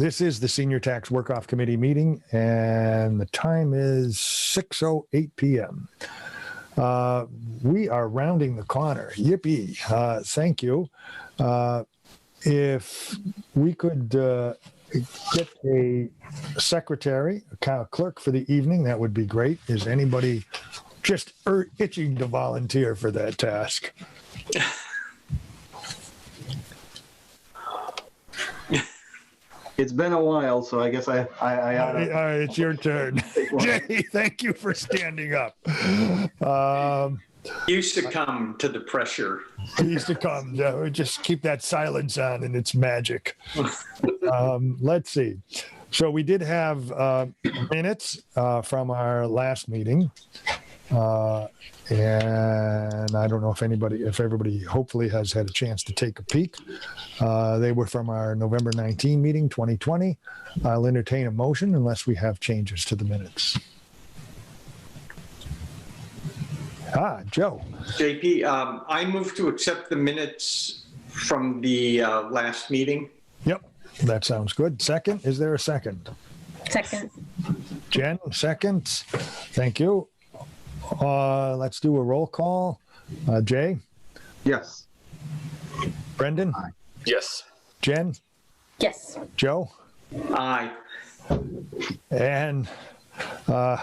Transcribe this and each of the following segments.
This is the Senior Tax Work-Off Committee meeting, and the time is 6:08 p.m. We are rounding the corner. Yippee. Thank you. If we could get a secretary, a clerk for the evening, that would be great. Is anybody just itching to volunteer for that task? It's been a while, so I guess I ought to. It's your turn. Jay, thank you for standing up. You succumb to the pressure. You succumb. Just keep that silence on and it's magic. Let's see. So we did have minutes from our last meeting. And I don't know if everybody hopefully has had a chance to take a peek. They were from our November 19 meeting, 2020. I'll entertain a motion unless we have changes to the minutes. Joe. JP, I move to accept the minutes from the last meeting. Yep, that sounds good. Second, is there a second? Second. Jen, seconds. Thank you. Let's do a roll call. Jay? Yes. Brendan? Yes. Jen? Yes. Joe? Aye. And I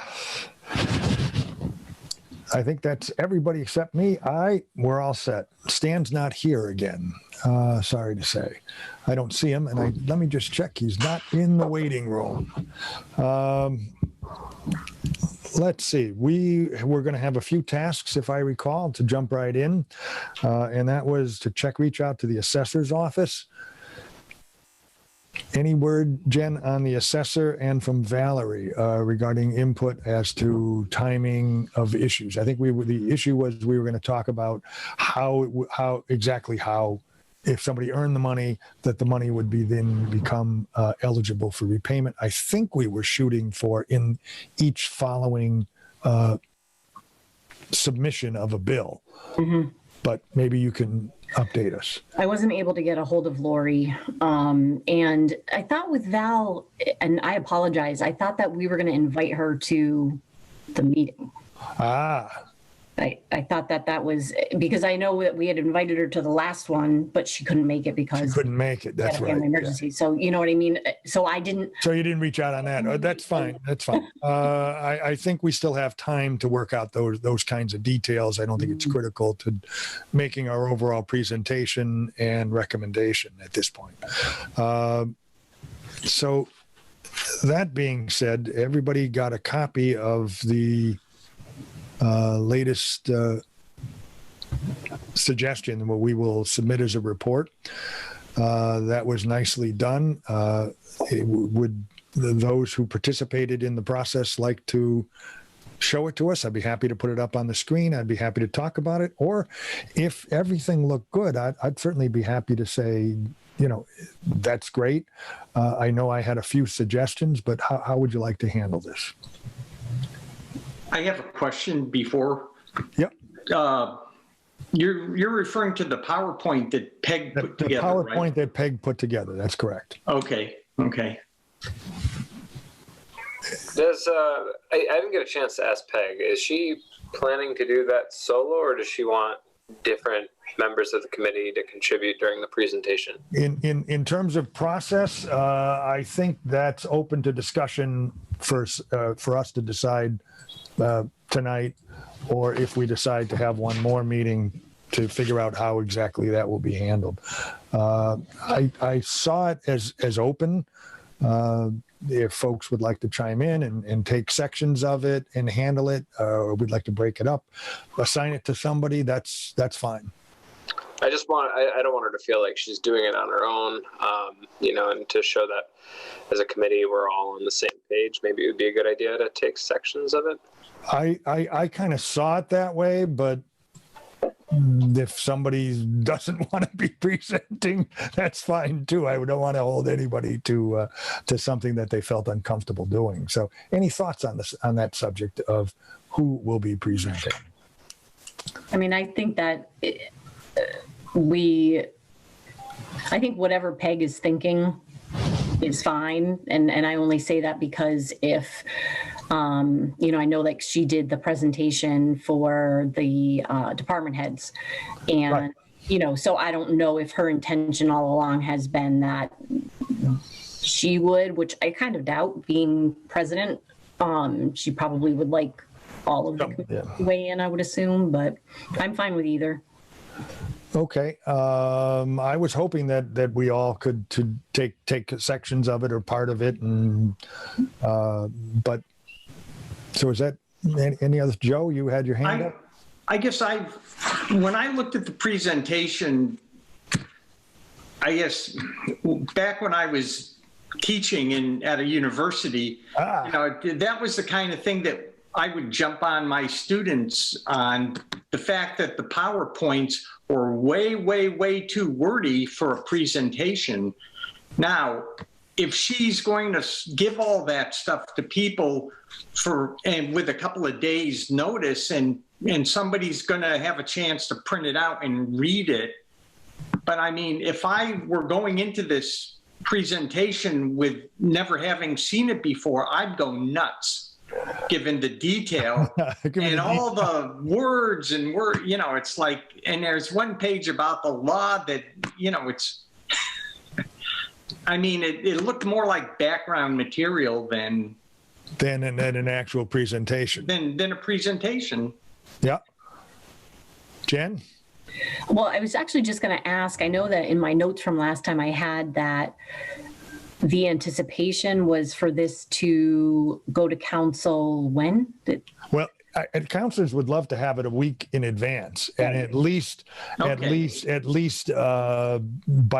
think that's everybody except me. We're all set. Stan's not here again. Sorry to say. I don't see him, and let me just check. He's not in the waiting room. Let's see. We're going to have a few tasks, if I recall, to jump right in. And that was to reach out to the assessor's office. Any word, Jen, on the assessor and from Valerie regarding input as to timing of issues? I think the issue was we were going to talk about how if somebody earned the money, that the money would become eligible for repayment. I think we were shooting for in each following submission of a bill. Mm-hmm. But maybe you can update us. I wasn't able to get a hold of Lori. And I thought with Val, and I apologize, I thought that we were going to invite her to the meeting. I thought that was because I know that we had invited her to the last one, but she couldn't make it because she couldn't make it. That's right. Family emergency. Yeah. So you know what I mean. So I didn't. So you didn't reach out on that. Oh, that's fine. That's fine. I think we still have time to work out those kinds of details. I don't think it's critical to making our overall presentation and recommendation at this point. So that being said, everybody got a copy of the latest suggestion, what we will submit as a report. That was nicely done. Would those who participated in the process like to show it to us? I'd be happy to put it up on the screen. I'd be happy to talk about it. Or if everything looked good, I'd certainly be happy to say, that's great. I know I had a few suggestions, but how would you like to handle this? I have a question before. Yep. You're referring to the PowerPoint that Peg put together, right? The PowerPoint right? that Peg put together. That's correct. Okay. Does I didn't get a chance to ask Peg. Is she planning to do that solo, or does she want different members of the committee to contribute during the presentation? In terms of process, I think that's open to discussion for us to decide tonight, or if we decide to have one more meeting to figure out how exactly that will be handled. I saw it as open. If folks would like to chime in and take sections of it and handle it, or would like to break it up, assign it to somebody, that's fine. I don't want her to feel like she's doing it on her own, and to show that as a committee we're all on the same page. Maybe it would be a good idea to take sections of it. I kind of saw it that way, but if somebody doesn't want to be presenting, that's fine too. I don't want to hold anybody to something that they felt uncomfortable doing. So, any thoughts on that subject of who will be presenting? I mean, I think that I think whatever Peg is thinking is fine. And I only say that because if, I know like she did the presentation for the department heads and, Right. So I don't know if her intention all along has been that she would, which I kind of doubt being president. She probably would like all of the committee to weigh in, I would assume, but I'm fine with either. Okay. I was hoping that we all could take sections of it or part of it, and but so is that any other? Joe, you had your hand up. I guess when I looked at the presentation, I guess back when I was teaching at a university, that was the kind of thing that I would jump on my students on, the fact that the PowerPoints were way, way, way too wordy for a presentation. Now, if she's going to give all that stuff to people and with a couple of days notice, and somebody's going to have a chance to print it out and read it. But I mean, if I were going into this presentation with never having seen it before, I'd go nuts given the detail and all the words and it's like, and there's one page about the law that, it's, I mean, it looked more like background material than an actual presentation. Than a presentation. Yeah. Jen? Well, I was actually just going to ask, I know that in my notes from last time I had that the anticipation was for this to go to council when? Well, and counselors would love to have it a week in advance, and at least by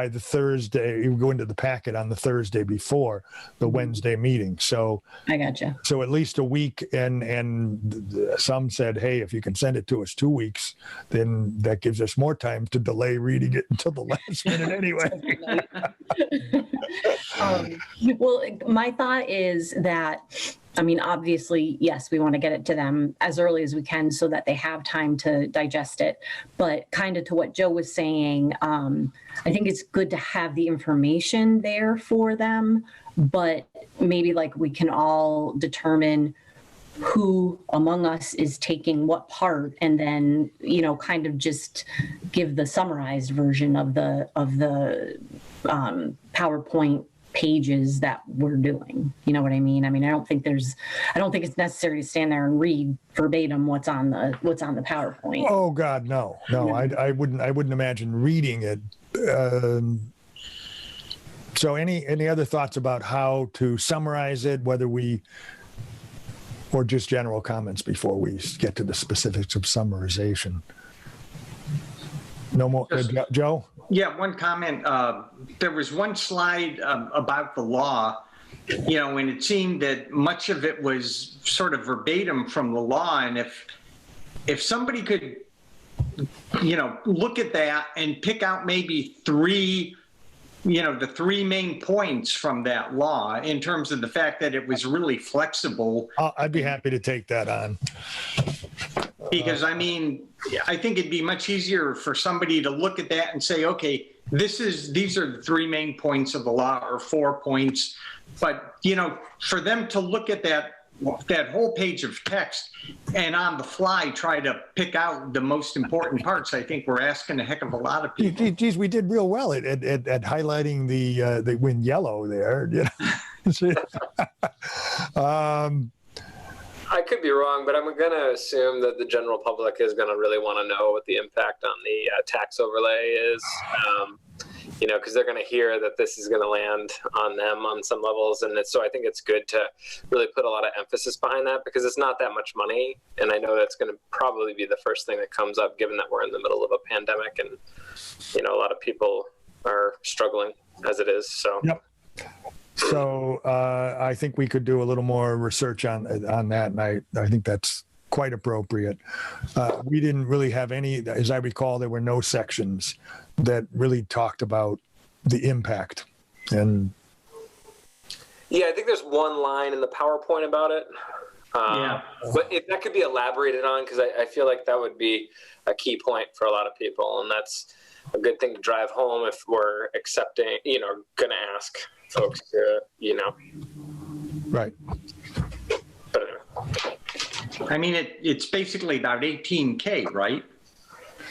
the Thursday, you go into the packet on the Thursday before the Wednesday meeting. So I gotcha. So at least a week, and some said, hey, if you can send it to us 2 weeks, then that gives us more time to delay reading it until the last minute anyway. Well, my thought is that, I mean, obviously, yes, we want to get it to them as early as we can so that they have time to digest it. But kind of to what Joe was saying, I think it's good to have the information there for them, but maybe like we can all determine who among us is taking what part, and then, kind of just give the summarized version of the PowerPoint pages that we're doing. You know what I mean? I mean, I don't think it's necessary to stand there and read verbatim what's on the PowerPoint. Oh God, no. I wouldn't imagine reading it. So any other thoughts about how to summarize it, or just general comments before we get to the specifics of summarization? No more, Joe? Yeah, one comment. There was one slide about the law, and it seemed that much of it was sort of verbatim from the law. And if somebody could, look at that and pick out maybe the three main points from that law in terms of the fact that it was really flexible. I'd be happy to take that on. Because I mean, I think it'd be much easier for somebody to look at that and say, okay, these are the three main points of the law, or 4 points. But, for them to look at that whole page of text and on the fly try to pick out the most important parts, I think we're asking a heck of a lot of people. Geez, we did real well at highlighting the win yellow there. I could be wrong, but I'm going to assume that the general public is going to really want to know what the impact on the tax overlay is, because they're going to hear that this is going to land on them on some levels. And so I think it's good to really put a lot of emphasis behind that, because it's not that much money. And I know that's going to probably be the first thing that comes up, given that we're in the middle of a pandemic and, a lot of people are struggling as it is. So. Yep. So I think we could do a little more research on that, and I think that's quite appropriate. We didn't really have any, as I recall, there were no sections that really talked about the impact. And yeah, I think there's one line in the PowerPoint about it. But if that could be elaborated on, because I feel like that would be a key point for a lot of people, and that's a good thing to drive home if we're accepting, going to ask folks to, Right. but anyway. I mean, it's basically about 18K, right?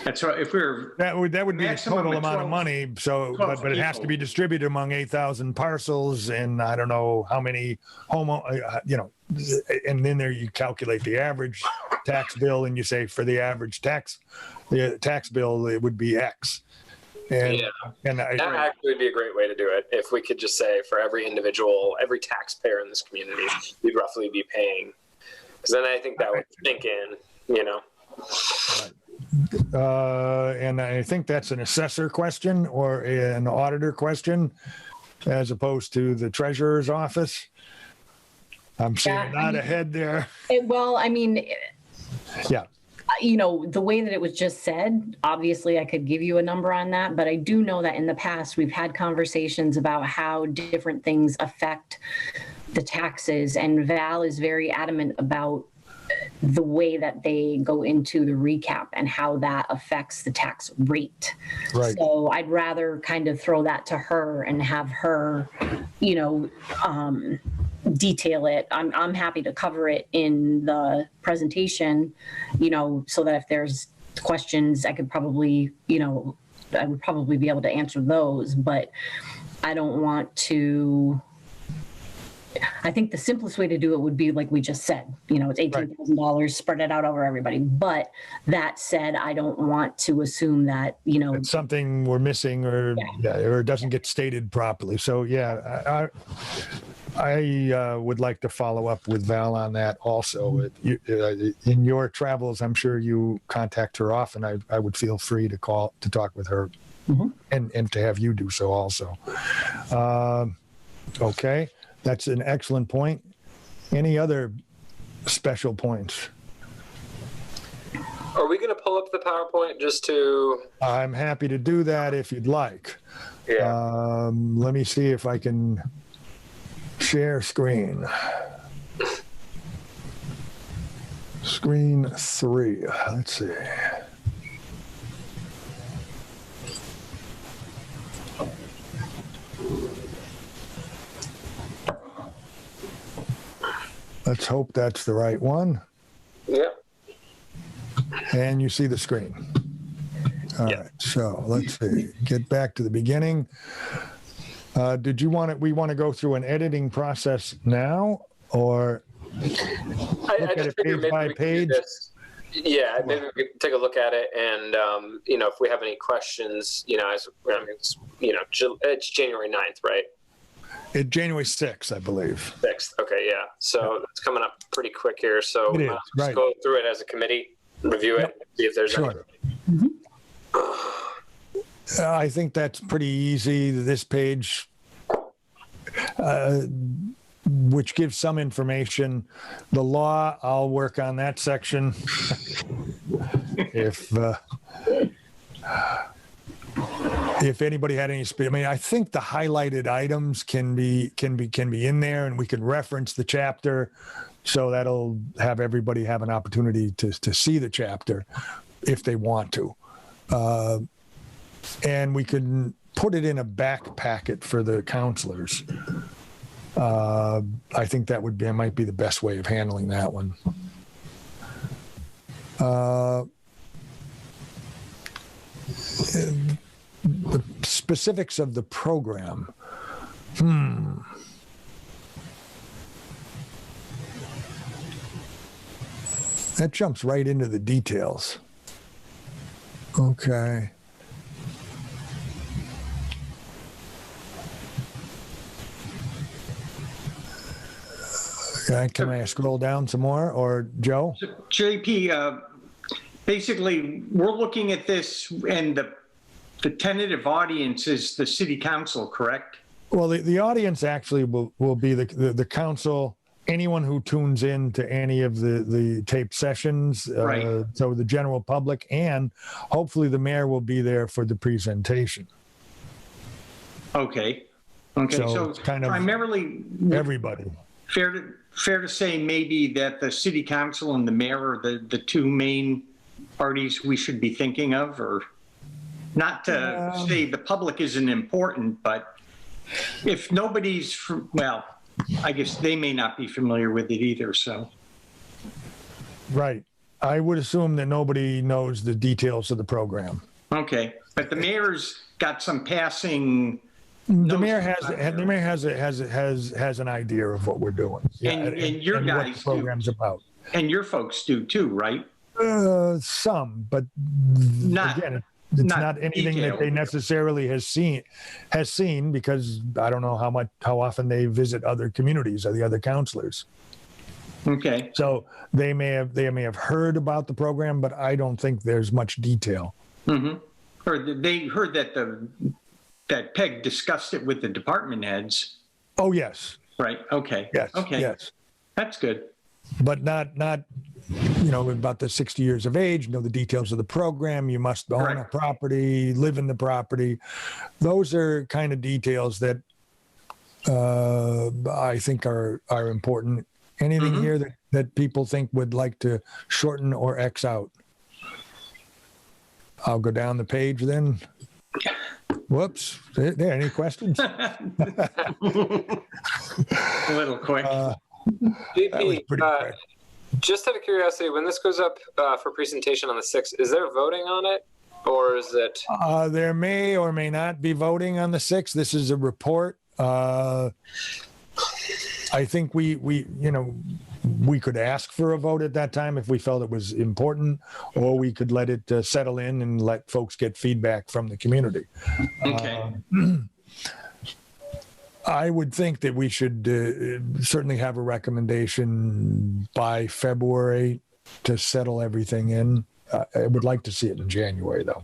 That's what, if we're, That would be the Maximum total of amount of 12 money. So, 12 but it has to people. be distributed among 8,000 parcels, and I don't know how many and then there you calculate the average tax bill, and you say for the average the tax bill, it would be X. And, Yeah. and That actually would be a great way to do it. If we could just say for every individual, every taxpayer in this community, we'd roughly be paying. Because then I think that would sink in, And I think that's an assessor question or an auditor question, as opposed to the treasurer's office. I'm seeing a nod ahead there. Well, I mean, Yeah. The way that it was just said, obviously I could give you a number on that, but I do know that in the past we've had conversations about how different things affect the taxes, and Val is very adamant about the way that they go into the recap and how that affects the tax rate. Right. So I'd rather kind of throw that to her and have her, detail it. I'm happy to cover it in the presentation, so that if there's questions, I could probably, I would probably be able to answer those, but I don't want to. I think the simplest way to do it would be like we just said, it's $18,000, spread it out over everybody. But that said, I don't want to assume that, It's something we're missing or it doesn't get stated properly. So, I would like to follow up with Val on that also. In your travels, I'm sure you contact her often. I would feel free to talk with her and to have you do so also. Okay. That's an excellent point. Any other special points? Are we going to pull up the PowerPoint just to? I'm happy to do that if you'd like. Yeah. Let me see if I can share screen. Screen 3. Let's see. Let's hope that's the right one. Yeah. And you see the screen. All right. So let's see. Get back to the beginning. Did you want we want to go through an editing process now, or I look at just it figured page maybe by we could do page? this. Yeah, maybe we could take a look at it, and if we have any questions, it's January 9th, right? It's January 6th, I believe. 6th. Okay, yeah. So it's coming up pretty quick here. So It is, let's right. go through it as a committee, review it, see if there's any. Sure. I think that's pretty easy. This page, which gives some information. The law, I'll work on that section. If anybody had any, I think the highlighted items can be in there, and we can reference the chapter, so that'll have everybody have an opportunity to see the chapter if they want to. And we can put it in a back packet for the counselors. I think that might be the best way of handling that one. The specifics of the program. That jumps right into the details. Okay. Can I scroll down some more, or Joe? So, JP, basically, we're looking at this, and the tentative audience is the city council, correct? Well, the audience actually will be the council, anyone who tunes in to any of the taped sessions, Right. So the general public, and hopefully the mayor will be there for the presentation. Okay. So it's kind of primarily everybody. fair to say maybe that the city council and the mayor are the two main parties we should be thinking of, or not to say the public isn't important, but if nobody's, well, I guess they may not be familiar with it either, so. Right. I would assume that nobody knows the details of the program. Okay, but the mayor's got some passing. The mayor has an idea of what we're doing. And your what guys the program's about. And your folks do too, right? Some, but Not, again, it's not anything that detailed. they necessarily has seen because I don't know how often they visit other communities or the other counselors. Okay, So they may have heard about the program, but I don't think there's much detail. or they heard that that Peg discussed it with the department heads, Oh yes, right? Okay. yes, Okay, yes, that's good. but not about the 60 years of age. Know the details of the program. You must own a Correct. property, live in the property. Those are kind of details that I think are important. Anything here that people think would like to shorten or X out? I'll go down the page then. Whoops. There, any questions? A little quick. That was JP, pretty quick. just out of curiosity, when this goes up for presentation on the 6th, is there voting on it, or is it? There may or may not be voting on the 6th. This is a report. I think we could ask for a vote at that time if we felt it was important, or we could let it settle in and let folks get feedback from the community. Okay. I would think that we should certainly have a recommendation by February to settle everything in. I would like to see it in January, though.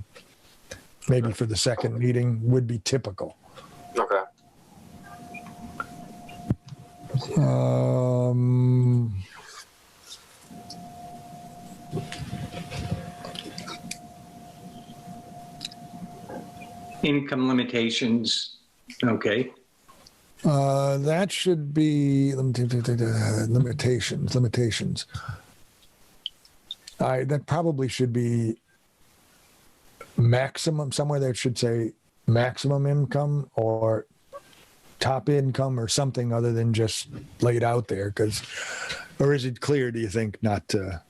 Maybe for the second meeting would be typical. Okay. Income limitations. Okay. That should be limitations. That probably should be maximum, somewhere that should say maximum income or top income or something other than just laid out there. Or is it clear, do you think, not to?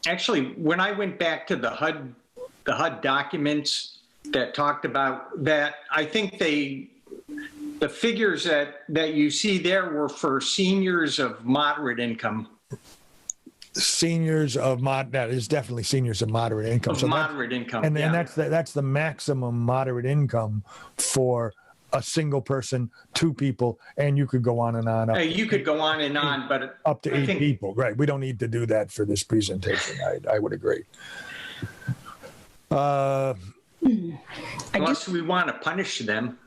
Actually, when I went back to the HUD documents that talked about that, I think the figures that you see there were for seniors of moderate income. Seniors of that is definitely seniors of moderate income. Of moderate income, and yeah. that's the maximum moderate income for a single person, two people, and you could go on and on. You could go on and on, but Up to I 8 think- people, right? We don't need to do that for this presentation. I would agree. unless we want to punish them.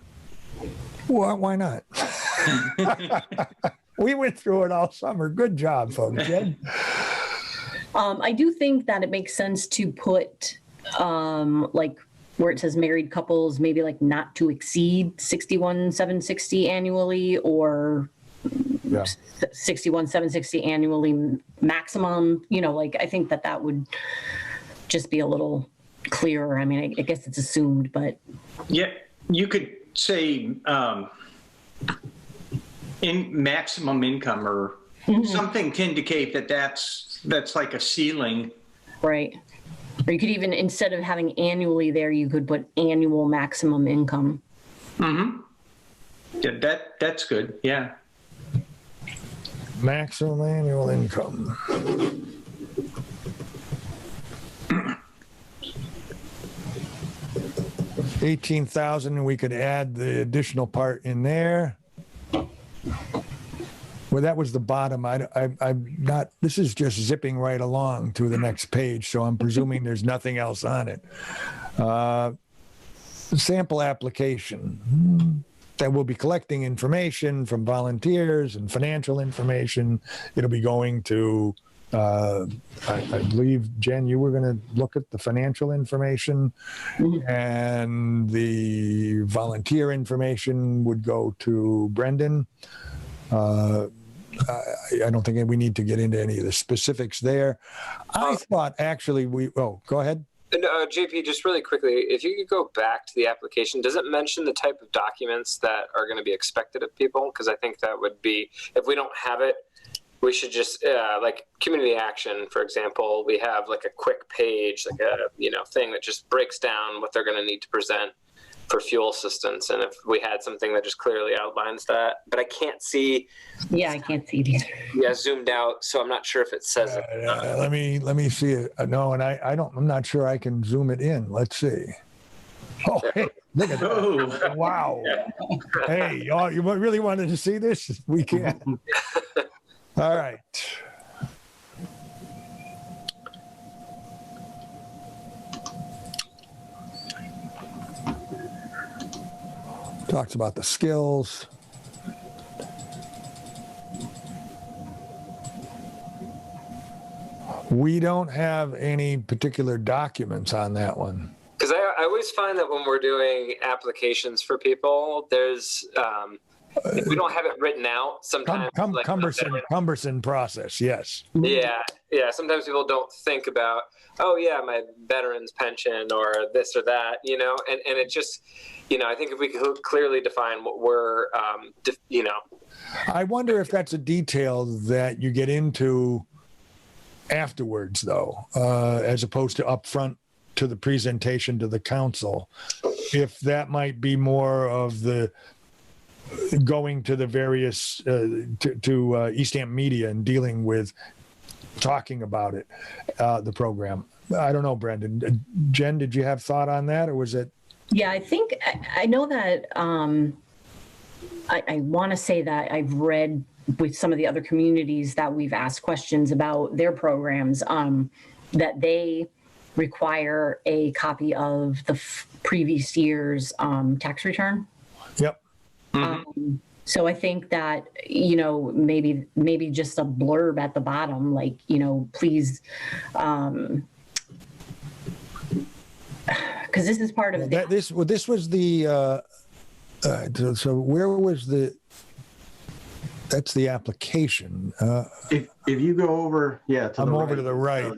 Well, why not? We went through it all summer. Good job, folks. Jen? I do think that it makes sense to put like where it says married couples, maybe like not to exceed 61,760 annually, or Yeah. 61,760 annually maximum. Like I think that would just be a little clearer. I mean, I guess it's assumed, but Yeah, you could say in maximum income or something to indicate that's like a ceiling. right. Or you could even, instead of having annually there, you could put annual maximum income. Yeah, that's good. Yeah. Maximum annual income. $18,000, and we could add the additional part in there. Well, that was the bottom. I'm not. This is just zipping right along to the next page, so I'm presuming there's nothing else on it. Sample application. That will be collecting information from volunteers and financial information. It'll be going to, I believe, Jen, you were going to look at the financial information, and the volunteer information would go to Brendan. I don't think we need to get into any of the specifics there. I thought actually go ahead. And JP, just really quickly, if you could go back to the application, does it mention the type of documents that are going to be expected of people? Because I think that would be, if we don't have it, we should just, like community action, for example, we have like a quick page, like a, thing that just breaks down what they're going to need to present for fuel assistance. And if we had something that just clearly outlines that, but I can't see. Yeah, I can't see it either. Yeah, zoomed out. So I'm not sure if it says it. Let me see it. No, and I'm not sure I can zoom it in. Let's see. Oh, hey, look at that. Oh. Wow. Hey, y'all, you really wanted to see this? We can. All right. Talks about the skills. We don't have any particular documents on that one. Because I always find that when we're doing applications for people, there's if we don't have it written out, sometimes Cumbersome process. Yes. Yeah. Sometimes people don't think about, oh yeah, my veteran's pension or this or that, and it just, I think if we could clearly define what we're, I wonder if that's a detail that you get into afterwards, though, as opposed to upfront to the presentation to the council. If that might be more of the going to the various to Easthampton media and dealing with talking about it, the program. I don't know, Brendan. Jen, did you have thought on that, or was it? Yeah, I think I know that I want to say that I've read with some of the other communities that we've asked questions about their programs, that they require a copy of the previous year's tax return. Yep. So I think that, maybe just a blurb at the bottom, like, please, because this is part of this was the so where was that's the application. If you go over, I'm over to the right.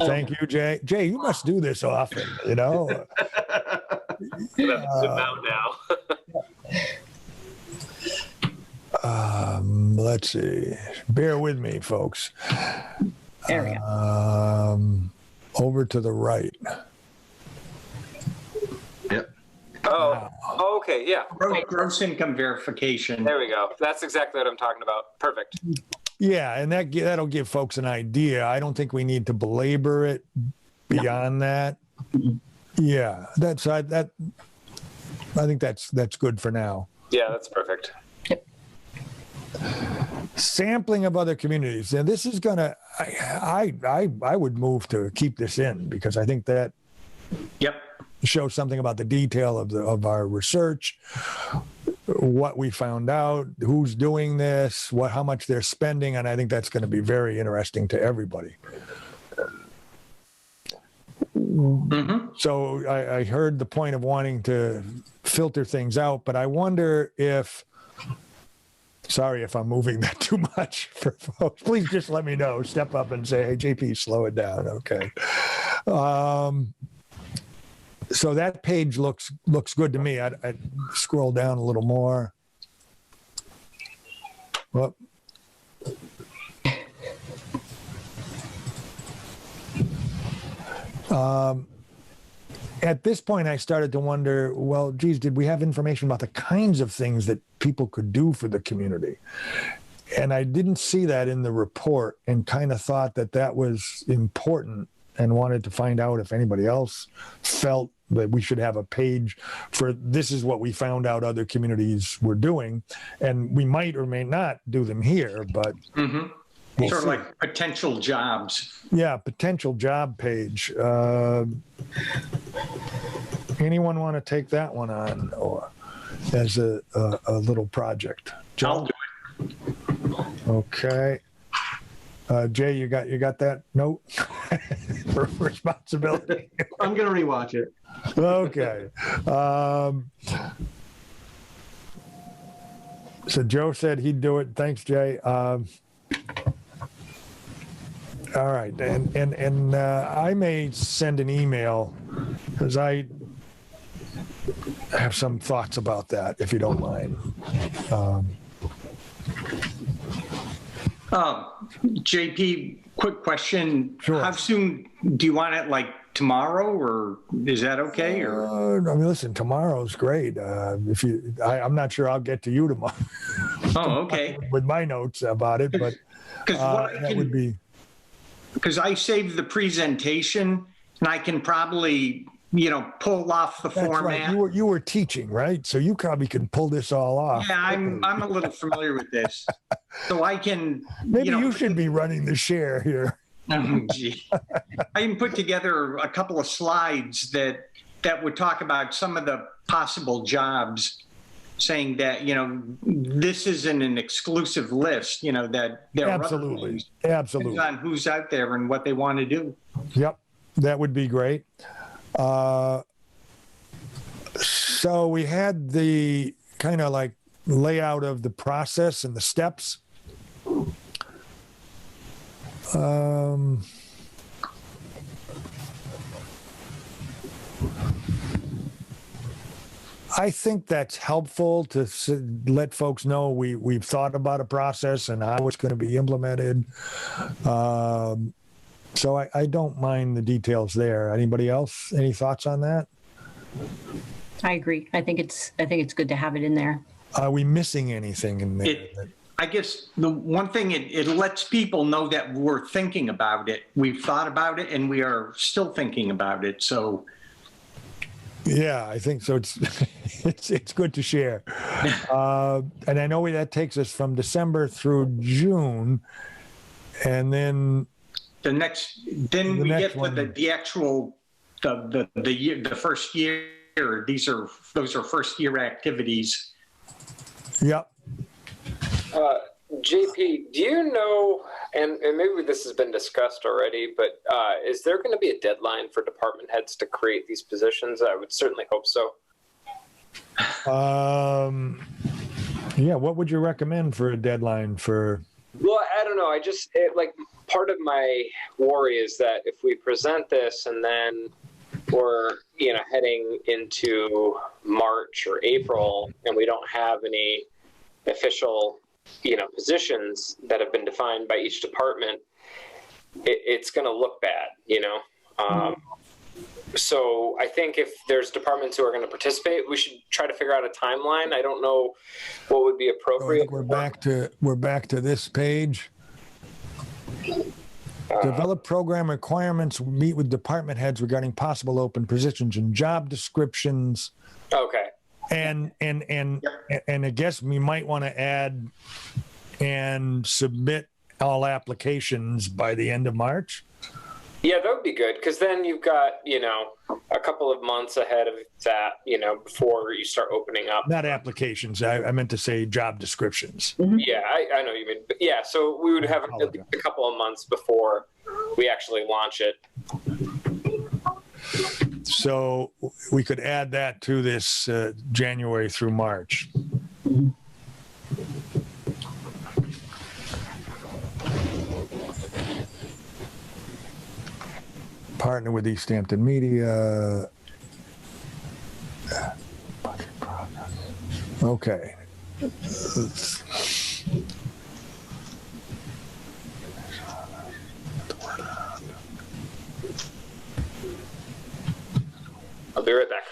Thank you, Jay. Jay, you must do this often, zoom out now. Let's see. Bear with me, folks. There we go. Over to the right. Yep. Oh, okay, yeah. Gross income verification. There we go. That's exactly what I'm talking about. Perfect. Yeah, and that'll give folks an idea. I don't think we need to belabor it beyond that. Yeah, I think that's good for now. Yeah, that's perfect. Sampling of other communities. And this is gonna, I would move to keep this in, because I think that shows something about the detail of our research, what we found out, who's doing this, how much they're spending, and I think that's going to be very interesting to everybody. Mm-hmm. So I heard the point of wanting to filter things out, but I wonder if. Sorry if I'm moving that too much for folks. Please just let me know. Step up and say, hey, JP, slow it down. Okay. So that page looks good to me. I'd scroll down a little more. Well, at this point, I started to wonder, well, geez, did we have information about the kinds of things that people could do for the community? And I didn't see that in the report, and kind of thought that was important, and wanted to find out if anybody else felt that we should have a page for this is what we found out other communities were doing. And we might or may not do them here, but we'll sort see. of like potential jobs. Yeah, potential job page. Anyone want to take that one on, or as a little project? I'll do it. Okay. Jay, you got that note for responsibility? I'm going to rewatch it. Okay. So Joe said he'd do it. Thanks, Jay. All right, and I may send an email because I have some thoughts about that, if you don't mind. JP, quick question. Sure. How soon do you want it, like tomorrow, or is that okay? Or I mean, listen, tomorrow's great. I'm not sure I'll get to you tomorrow okay. with my notes about it, but that would be. Because I saved the presentation, and I can probably, pull off the That's format. right. You were teaching, right? So you probably can pull this all off. Yeah, I'm a little familiar with this, so I can. Maybe you should be running the share here. Oh, gee. I can put together a couple of slides that would talk about some of the possible jobs, saying that this isn't an exclusive list. That there are other things. Absolutely. Depends on who's out there and what they want to do. Yep, that would be great. So we had the kind of like layout of the process and the steps. I think that's helpful to let folks know we've thought about a process and how it's going to be implemented. So I don't mind the details there. Anybody else? Any thoughts on that? I agree. I think it's good to have it in there. Are we missing anything in there? I guess the one thing, it lets people know that we're thinking about it. We've thought about it, and we are still thinking about it. So, yeah, I think so. It's good to share. And I know that takes us from December through June, and then we get to the actual the first year. Those are first year activities. Yep. JP, do you know, and maybe this has been discussed already, but is there going to be a deadline for department heads to create these positions? I would certainly hope so. Yeah, what would you recommend for a deadline for? Well, I don't know. Part of my worry is that if we present this and then we're, heading into March or April and we don't have any official, positions that have been defined by each department, it's going to look bad, So I think if there's departments who are going to participate, we should try to figure out a timeline. I don't know what would be appropriate. We're back to this page. Develop program requirements, meet with department heads regarding possible open positions and job descriptions. Okay. And I guess we might want to add and submit all applications by the end of March. Yeah, that would be good, because then you've got, a couple of months ahead of that, before you start opening up. Not applications. I meant to say job descriptions. Mm-hmm. Yeah, I know you mean. But yeah, so we would have a couple of months before we actually launch it. So we could add that to this January through March. Partner with Easthampton Media. Okay. I'll be right back.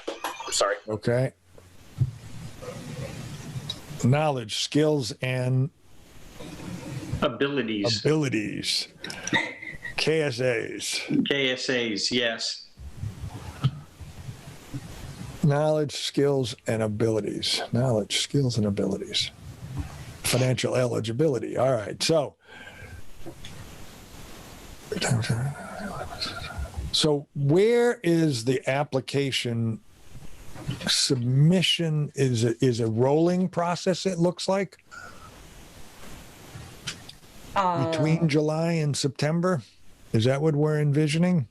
I'm sorry. Okay. Knowledge, skills, and Abilities. KSAs, yes. Knowledge, skills, and abilities. Knowledge, skills, and abilities. Financial eligibility. All right. So where is the application submission? Is a rolling process, it looks like? Between July and September? Is that what we're envisioning?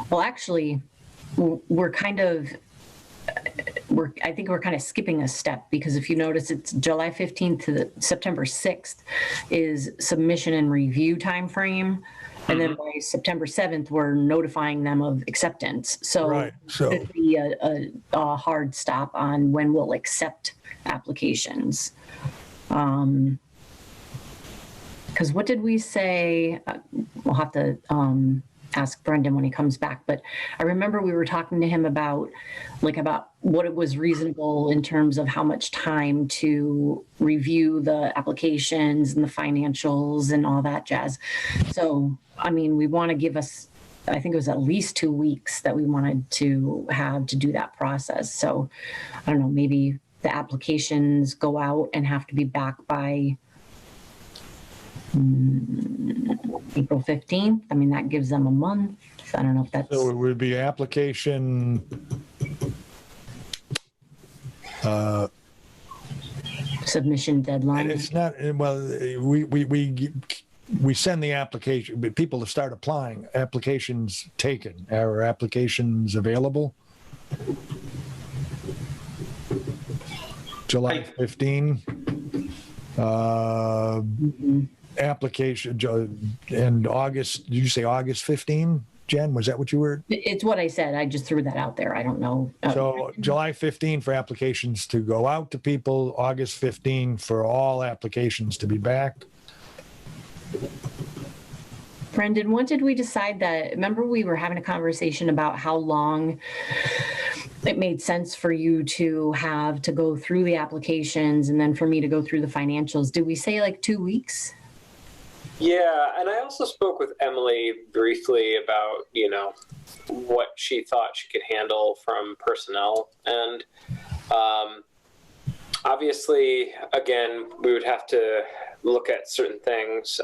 Well, actually, I think we're kind of skipping a step, because if you notice, it's July 15th to September 6th is submission and review timeframe. And then by September 7th, we're notifying them of acceptance. So Right. So it'd be a hard stop on when we'll accept applications. Because what did we say? We'll have to ask Brendan when he comes back. But I remember we were talking to him about what it was reasonable in terms of how much time to review the applications and the financials and all that jazz. So, I mean, we want to give us, I think it was at least 2 weeks that we wanted to have to do that process. So I don't know, maybe the applications go out and have to be back by April 15th. I mean, that gives them a month. I don't know if that's. So it would be application. Submission deadline. And it's not, well, we send the application, but people to start applying, applications taken, are applications available? July 15. Application and August, did you say August 15, Jen? Was that what you were? It's what I said. I just threw that out there. I don't know. So July 15 for applications to go out to people, August 15 for all applications to be back. Brendan, when did we decide that? Remember, we were having a conversation about how long it made sense for you to have to go through the applications and then for me to go through the financials. Did we say like 2 weeks? Yeah, and I also spoke with Emily briefly about, what she thought she could handle from personnel. And obviously, again, we would have to look at certain things,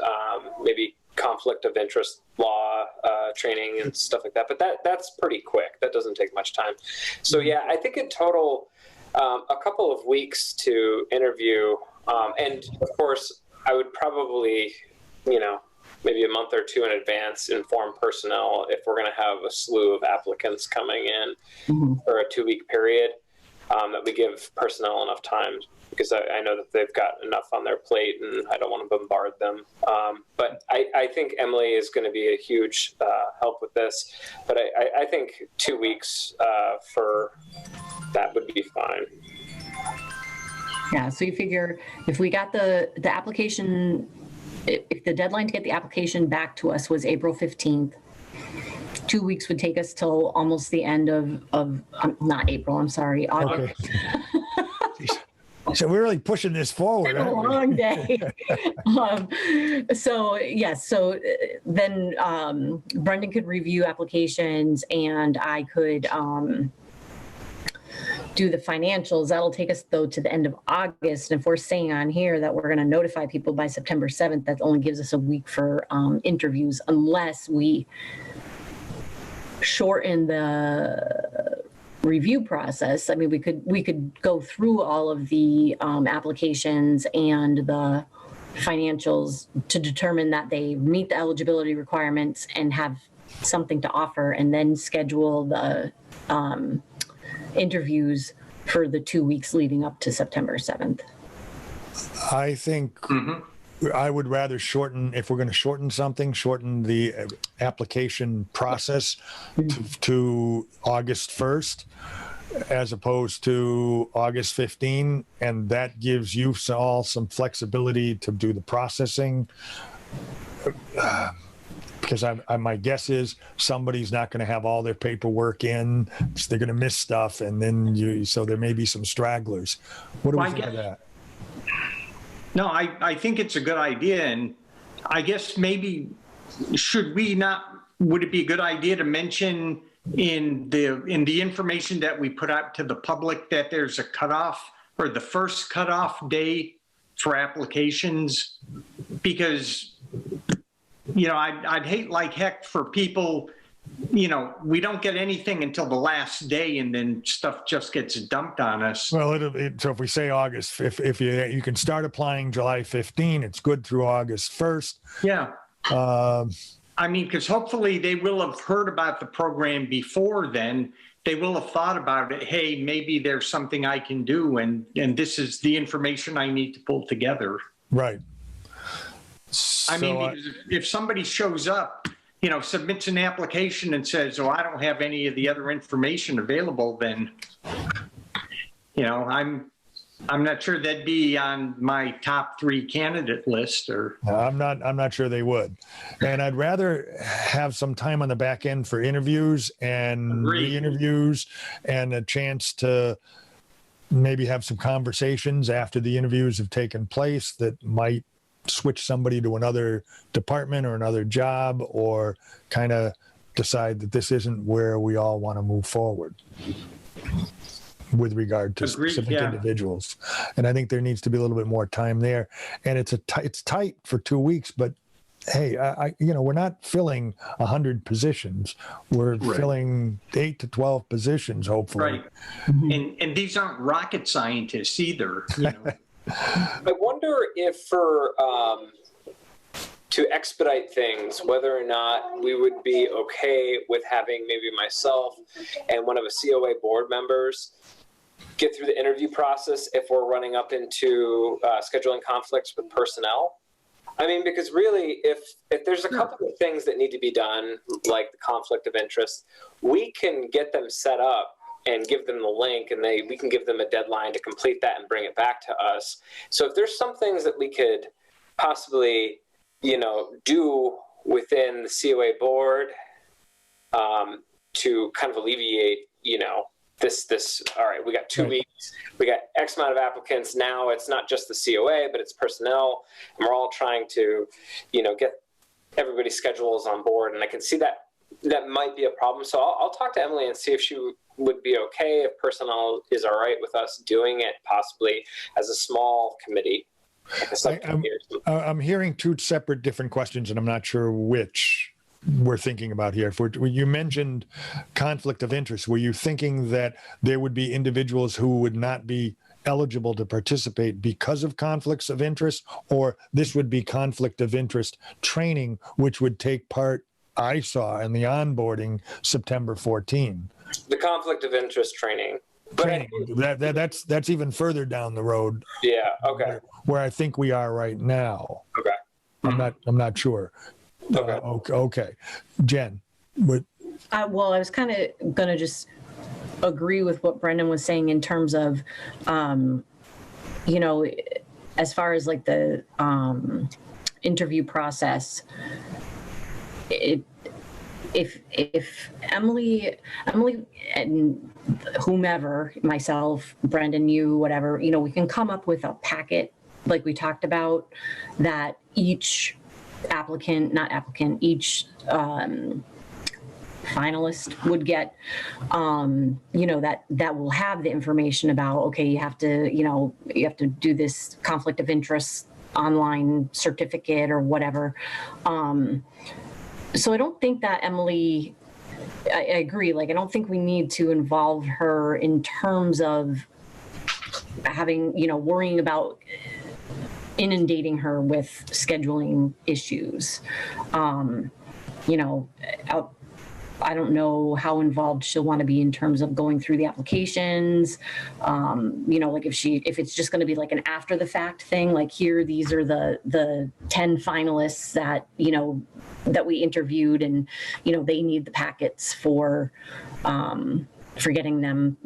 maybe conflict of interest law training and stuff like that. But that's pretty quick. That doesn't take much time. So, yeah, I think in total, a couple of weeks to interview. And, of course, I would probably maybe a month or two in advance, inform personnel if we're going to have a slew of applicants coming in for a 2-week period, that we give personnel enough time, because I know that they've got enough on their plate and I don't want to bombard them. But I think Emily is going to be a huge help with this. But I think 2 weeks for that would be fine. Yeah, so you figure if we got the application, if the deadline to get the application back to us was April 15th, 2 weeks would take us till almost the end of not April, I'm sorry, August. Okay. So we're really pushing this forward. A long day. So yes, so then Brendan could review applications and I could do the financials. That'll take us though to the end of August. And if we're saying on here that we're going to notify people by September 7th, that only gives us a week for interviews, unless we shorten the review process. I mean, we could go through all of the applications and the financials to determine that they meet the eligibility requirements and have something to offer, and then schedule the interviews for the 2 weeks leading up to September 7th. I think I would rather shorten, if we're going to shorten something, shorten the application process to August 1st as opposed to August 15. And that gives you all some flexibility to do the processing. Because my guess is somebody's not going to have all their paperwork in, so they're going to miss stuff, and then so there may be some stragglers. What do we think of that? No, I think it's a good idea, and I guess maybe would it be a good idea to mention in the information that we put out to the public that there's a cutoff, or the first cutoff day for applications? Because I'd hate like heck for people, we don't get anything until the last day and then stuff just gets dumped on us. Well, so if we say August, if you can start applying July 15, it's good through August 1st. Yeah. I mean, because hopefully they will have heard about the program before then. They will have thought about it. Hey, maybe there's something I can do. And this is the information I need to pull together. Right. I mean, because if somebody shows up submits an application and says, "Oh, I don't have any of the other information available," then, I'm not sure that'd be on my top 3 candidate list. Or No, I'm not sure they would. And I'd rather have some time on the back end for interviews and Agreed. re-interviews and a chance to maybe have some conversations after the interviews have taken place that might switch somebody to another department or another job, or kind of decide that this isn't where we all want to move forward with regard to Agreed, specific yeah. individuals. And I think there needs to be a little bit more time there. And it's tight for 2 weeks, but hey, we're not filling 100 positions. We're Right. filling 8 to 12 positions, hopefully. right, and these aren't rocket scientists either. I wonder if to expedite things, whether or not we would be okay with having maybe myself and one of the COA board members get through the interview process if we're running up into scheduling conflicts with personnel. I mean, because really, if there's a couple of things that need to be done, like the conflict of interest, we can get them set up and give them the link, and we can give them a deadline to complete that and bring it back to us. So if there's some things that we could possibly, do within the COA board to kind of alleviate, this, all right, we got 2 weeks, we got X amount of applicants. Now it's not just the COA, but it's personnel. And we're all trying to, get everybody's schedules on board. And I can see that might be a problem. So I'll talk to Emily and see if she would be okay, if personnel is all right with us doing it, possibly as a small committee. I'm hearing 2 separate different questions, and I'm not sure which we're thinking about here. You mentioned conflict of interest. Were you thinking that there would be individuals who would not be eligible to participate because of conflicts of interest, or this would be conflict of interest training, which would take part, I saw, in the onboarding September 14? The conflict of interest training. Training. That's even further down the road. Yeah. Okay. Where I think we are right now. Okay. I'm not sure. Okay. Okay. Jen, what? Well, I was kind of going to just agree with what Brendan was saying in terms of, as far as like the interview process, if Emily and whomever, myself, Brendan, you, whatever, we can come up with a packet like we talked about that each each finalist would get, that will have the information about, okay, you have to do this conflict of interest online certificate or whatever. So I don't think that Emily, I agree, I don't think we need to involve her in terms of having, worrying about inundating her with scheduling issues. I don't know how involved she'll want to be in terms of going through the applications. If it's just going to be like an after the fact thing, like here, these are the 10 finalists that, that we interviewed, and, they need the packets for getting them,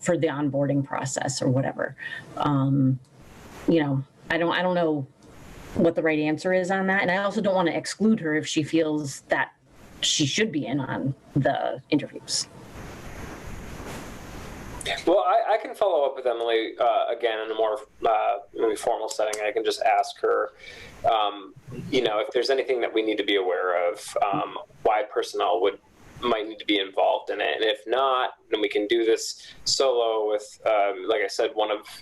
for the onboarding process or whatever. I don't know what the right answer is on that. And I also don't want to exclude her if she feels that she should be in on the interviews. Well, I can follow up with Emily again in a more maybe formal setting. I can just ask her, if there's anything that we need to be aware of, why personnel might need to be involved in it, and if not, then we can do this solo with, like I said,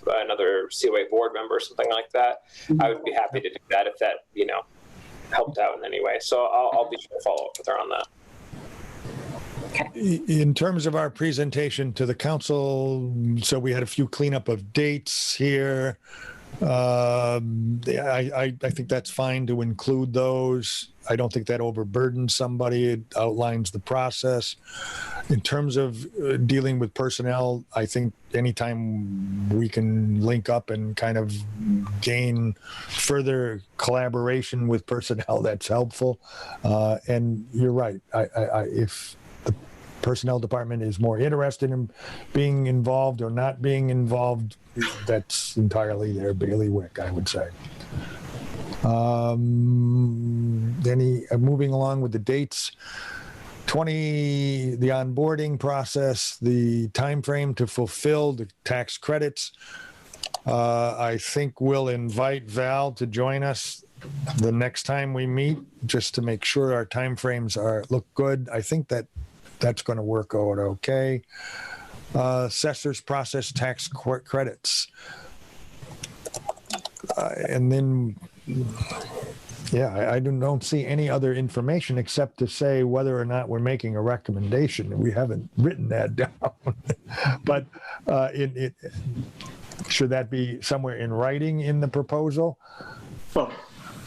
another COA board member or something like that. I would be happy to do that if that helped out in any way. So I'll be sure to follow up with her on that. Okay. In terms of our presentation to the council, so we had a few cleanup of dates here. I think that's fine to include those. I don't think that overburdens somebody. It outlines the process. In terms of dealing with personnel, I think anytime we can link up and kind of gain further collaboration with personnel, that's helpful. And you're right. If the personnel department is more interested in being involved or not being involved, that's entirely their bailiwick, I would say. Moving along with the dates, the onboarding process, the time frame to fulfill the tax credits. I think we'll invite Val to join us the next time we meet, just to make sure our time frames look good. I think that's going to work out okay. Assessors process tax credits. And then, I don't see any other information except to say whether or not we're making a recommendation. We haven't written that down. But should that be somewhere in writing in the proposal? Well,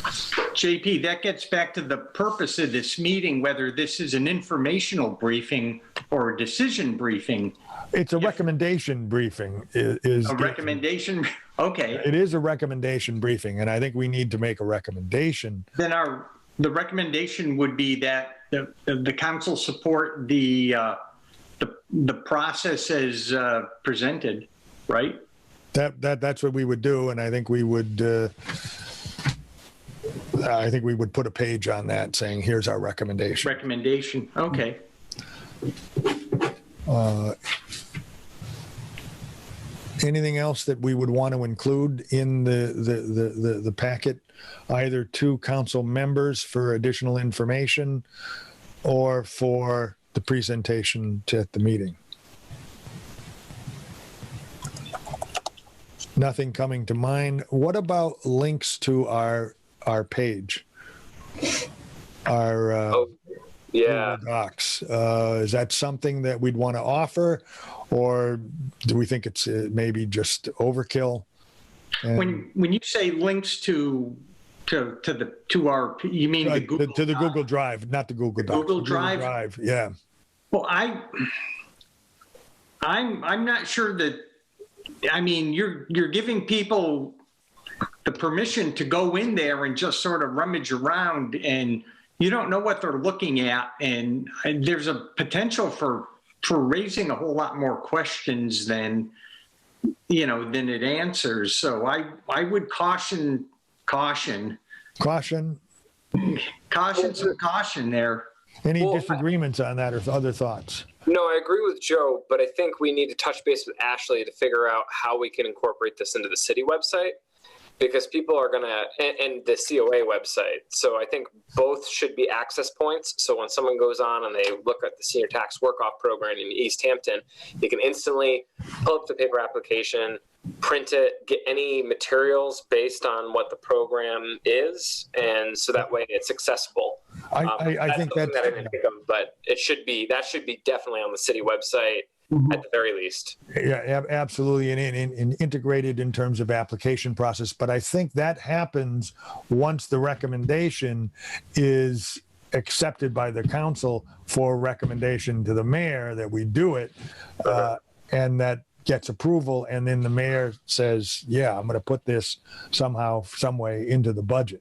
JP, that gets back to the purpose of this meeting, whether this is an informational briefing or a decision briefing. It's a recommendation briefing. Is a recommendation? Okay. It is a recommendation briefing, and I think we need to make a recommendation. Then the recommendation would be that the council support the process as presented, right? That's what we would do, and I think we would. I think we would put a page on that saying, "Here's our recommendation." Recommendation. Okay. Anything else that we would want to include in the packet, either to council members for additional information or for the presentation at the meeting? Nothing coming to mind. What about links to our page? Our yeah. Docs. Is that something that we'd want to offer, or do we think it's maybe just overkill? When you say links to our, you mean the Google to the Google Drive, not the Google Docs. Google Drive? Google Drive, yeah. Well, I'm not sure that. I mean, you're giving people the permission to go in there and just sort of rummage around, and you don't know what they're looking at, and there's a potential for raising a whole lot more questions than it answers. So I would caution there. Any disagreements on that or other thoughts? No, I agree with Joe, but I think we need to touch base with Ashley to figure out how we can incorporate this into the city website, because people are going to, and the COA website. So I think both should be access points. So when someone goes on and they look at the senior tax work-off program in Easthampton, they can instantly pull up the paper application, print it, get any materials based on what the program is, and so that way it's accessible. I think that I didn't think of, but that should be definitely on the city website at the very least. Yeah, absolutely, and integrated in terms of application process. But I think that happens once the recommendation is accepted by the council for recommendation to the mayor that we do it, and that gets approval, and then the mayor says, yeah, I'm going to put this somehow, some way into the budget.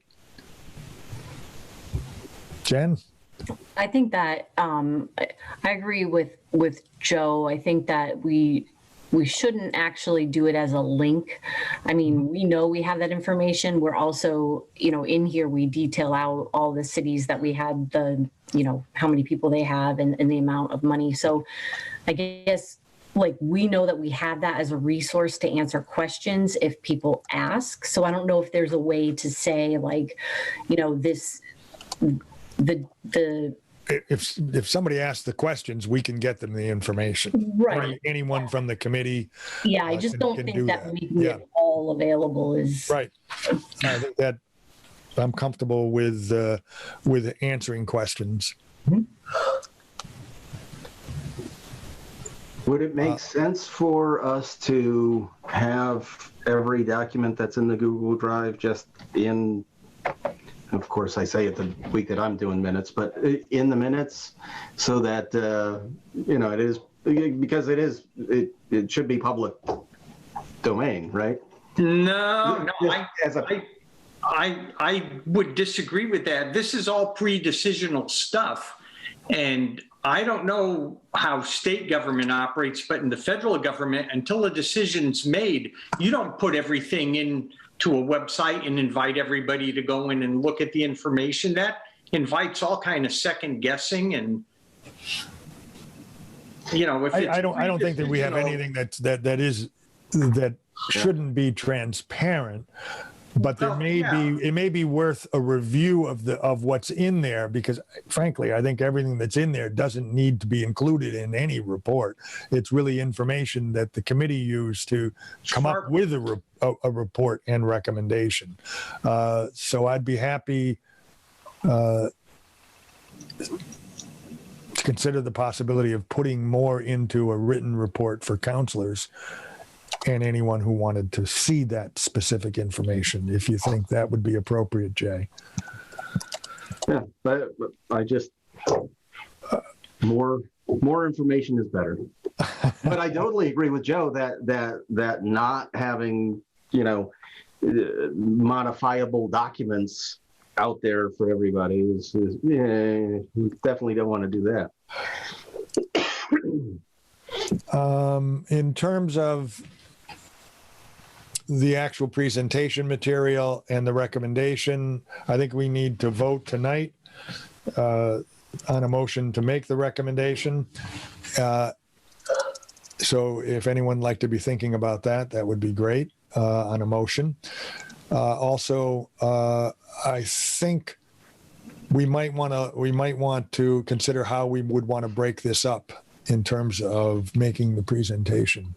Jen? I think that I agree with Joe. I think that we shouldn't actually do it as a link. I mean, we know we have that information. We're also, in here, we detail out all the cities that we had, how many people they have and the amount of money. So I guess, we know that we have that as a resource to answer questions if people ask. So I don't know if there's a way to say, if somebody asks the questions, we can get them the information. Right. Anyone from the committee. Yeah, I just don't think that making it all available is right. I think that I'm comfortable with answering questions. Mm-hmm. Would it make sense for us to have every document that's in the Google Drive just in, of course, I say it the week that I'm doing minutes, but in the minutes so that, it is, because it should be public domain, right? No, As a I would disagree with that. This is all pre-decisional stuff. And I don't know how state government operates, but in the federal government, until a decision's made, you don't put everything into a website and invite everybody to go in and look at the information. That invites all kind of second guessing. And, if it's I don't think that we have anything that shouldn't be transparent. But it may be worth a review of what's in there, because frankly, I think everything that's in there doesn't need to be included in any report. It's really information that the committee used to come up with a report and recommendation. So I'd be happy to consider the possibility of putting more into a written report for counselors and anyone who wanted to see that specific information, if you think that would be appropriate, Jay. Yeah, but I just, more information is better. But I totally agree with Joe that not having, modifiable documents out there for everybody is we definitely don't want to do that. In terms of the actual presentation material and the recommendation, I think we need to vote tonight on a motion to make the recommendation. So if anyone would like to be thinking about that would be great on a motion. Also, I think we might want to consider how we would want to break this up in terms of making the presentation.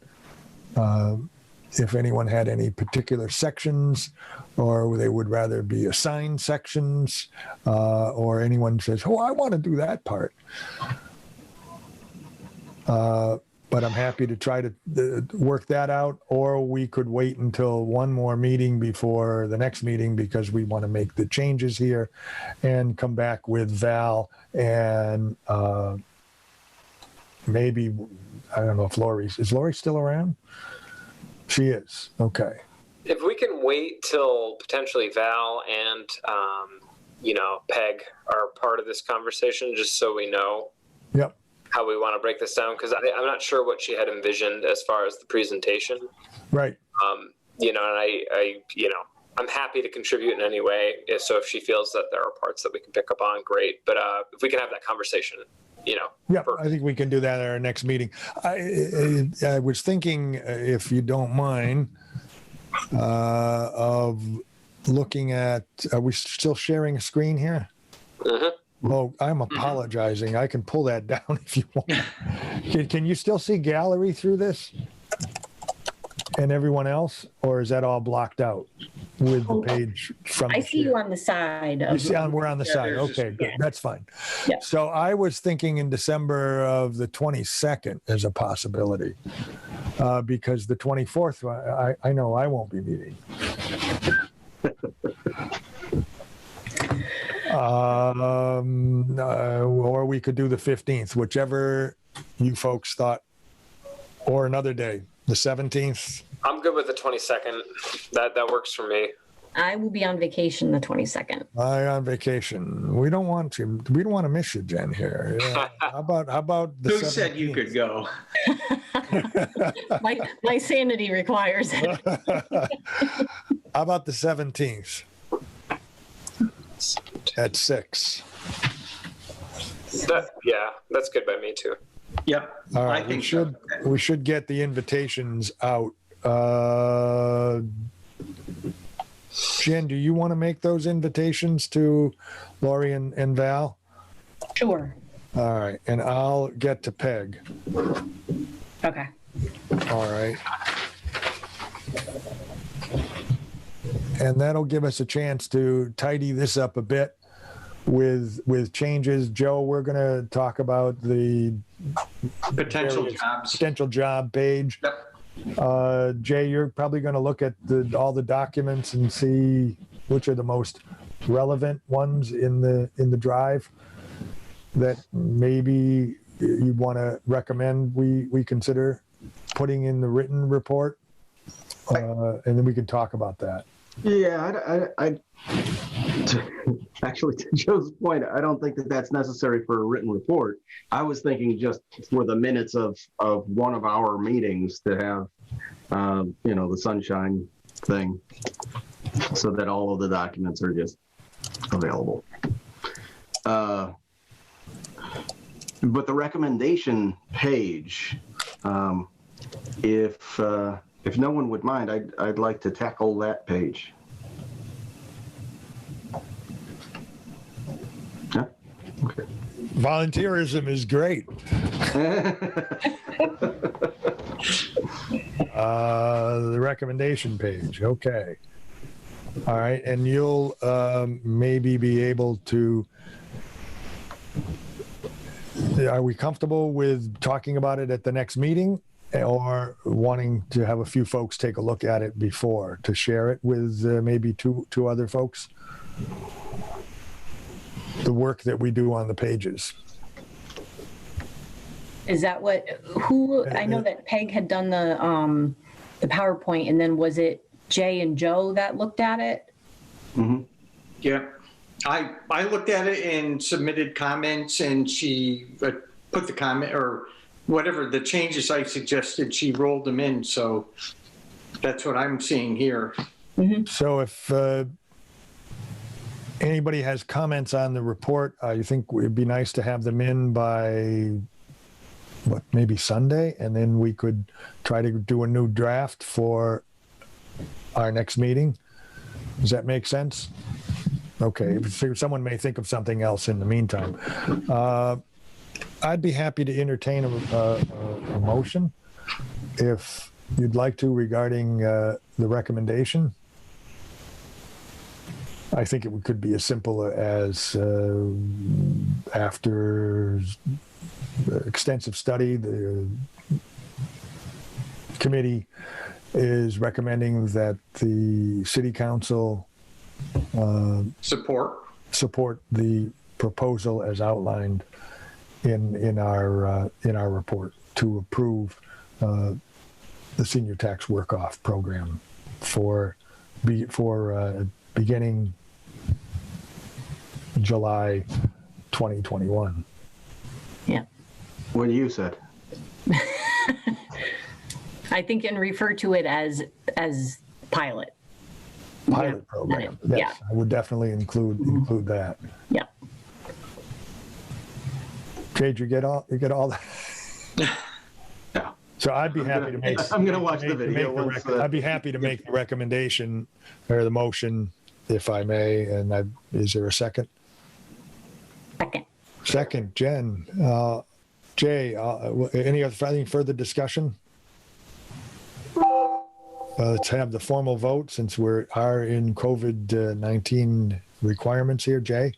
If anyone had any particular sections, or they would rather be assigned sections, or anyone says, oh, I want to do that part. But I'm happy to try to work that out, or we could wait until one more meeting before the next meeting, because we want to make the changes here and come back with Val and maybe, I don't know if is Lori still around? She is. Okay. If we can wait till potentially Val and, Peg are part of this conversation, just so we know how we want to break this down, because I'm not sure what she had envisioned as far as the presentation. Right. And I'm happy to contribute in any way. So if she feels that there are parts that we can pick up on, great. But if we can have that conversation, Yeah, I think we can do that at our next meeting. I was thinking, if you don't mind, of looking at, are we still sharing a screen here? Mm-hmm. Oh, I'm apologizing. I can pull that down if you want. Can you still see gallery through this? And everyone else? Or is that all blocked out with the page from I see you on the side. You see, we're on the side. Okay, good. That's fine. Yeah. So I was thinking in December of the 22nd as a possibility, because the 24th, I know I won't be meeting. Or we could do the 15th, whichever you folks thought, or another day, the 17th. I'm good with the 22nd. That works for me. I will be on vacation the 22nd. I'm on vacation. We don't want to miss you, Jen, here. Yeah. How about the Who 17th? said you could go? My sanity requires it. How about the 17th? At 6. That's good by me too. Yep. All right. I think we should get the invitations out. Jen, do you want to make those invitations to Lori and Val? Sure. All right. And I'll get to Peg. Okay. All right. And that'll give us a chance to tidy this up a bit with changes. Joe, we're going to talk about the Potential various jobs. potential job page. Yep. Jay, you're probably going to look at all the documents and see which are the most relevant ones in the drive that maybe you want to recommend we consider putting in the written report, and then we can talk about that. Yeah, I actually, to Joe's point, I don't think that that's necessary for a written report. I was thinking just for the minutes of one of our meetings to have, the sunshine thing, so that all of the documents are just available. But the recommendation page, if no one would mind, I'd like to tackle that page. Yeah? Okay. Volunteerism is great. The recommendation page. Okay. All right. And you'll maybe be able to. Are we comfortable with talking about it at the next meeting, or wanting to have a few folks take a look at it before to share it with maybe two other folks? The work that we do on the pages. Is that I know that Peg had done the PowerPoint, and then was it Jay and Joe that looked at it? Mm-hmm. Yeah. I looked at it and submitted comments, and she put the comment or whatever the changes I suggested, she rolled them in. So that's what I'm seeing here. Mm-hmm. So if anybody has comments on the report, you think it'd be nice to have them in by maybe Sunday, and then we could try to do a new draft for our next meeting. Does that make sense? Okay, someone may think of something else in the meantime. I'd be happy to entertain a motion if you'd like to regarding the recommendation. I think it could be as simple as after extensive study, the committee is recommending that the city council support the proposal as outlined in our report to approve the senior tax work-off program for beginning July 2021. Yeah. What you said. I think and refer to it as pilot. Pilot program. Yes, yeah. I would definitely include that. Yeah. Jade, you get all that? Yeah. So I'd be happy to make. I'm going to watch the video. I'd be happy to make the recommendation or the motion, if I may. And is there a second? Second. Second, Jen. Jay, any further discussion? Let's have the formal vote since we are in COVID-19 requirements here. Jay?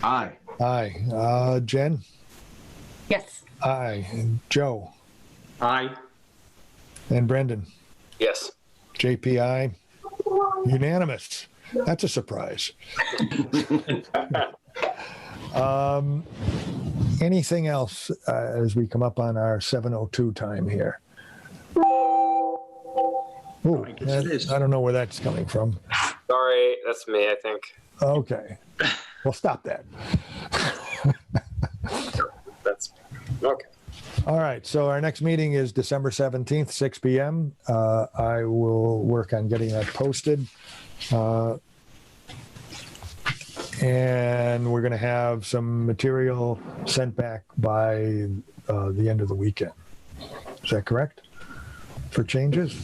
Aye. Aye. Jen? Yes. Aye. And Joe? Aye. And Brendan? Yes. JPI? Unanimous. That's a surprise. Anything else as we come up on our 7:02 time here? Oh, I don't know where that's coming from. Sorry, that's me, I think. Okay. Well, stop that. That's okay. All right. So our next meeting is December 17th, 6 p.m. I will work on getting that posted. And we're going to have some material sent back by the end of the weekend. Is that correct? For changes?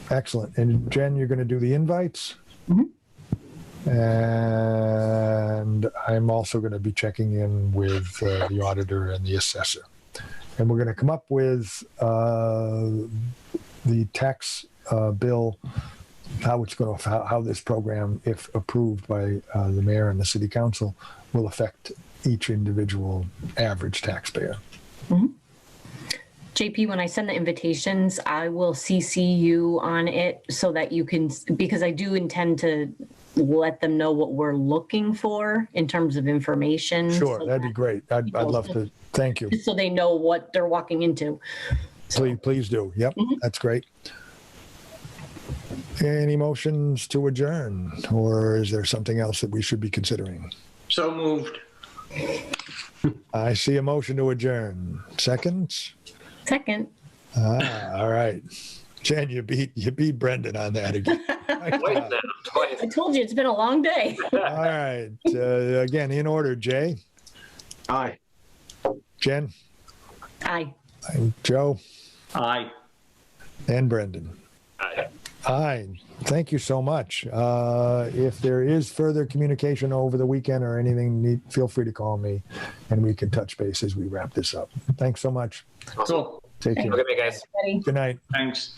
Excellent. And Jen, you're going to do the invites? Mm-hmm. And I'm also going to be checking in with the auditor and the assessor. And we're going to come up with the tax bill, how this program, if approved by the mayor and the city council, will affect each individual average taxpayer. JP, when I send the invitations, I will CC you on it so that you can, because I do intend to let them know what we're looking for in terms of information. Sure, so that'd be great. I'd love to. Thank you. so they know what they're walking into. Please do. Yep, that's great. Any motions to adjourn, or is there something else that we should be considering? So moved. I see a motion to adjourn. Seconds? Second. All right. Jen, you beat Brendan on that again. Twice now. Twice. I told you it's been a long day. All right. Again, in order, Jay, Aye. Jen, Aye. and Joe, Aye. and Brendan. Aye. Aye. Thank you so much. If there is further communication over the weekend or anything, feel free to call me and we can touch base as we wrap this up. Thanks so much. Awesome. Cool. Take care. Look at me, guys. Ready? Good night. Thanks.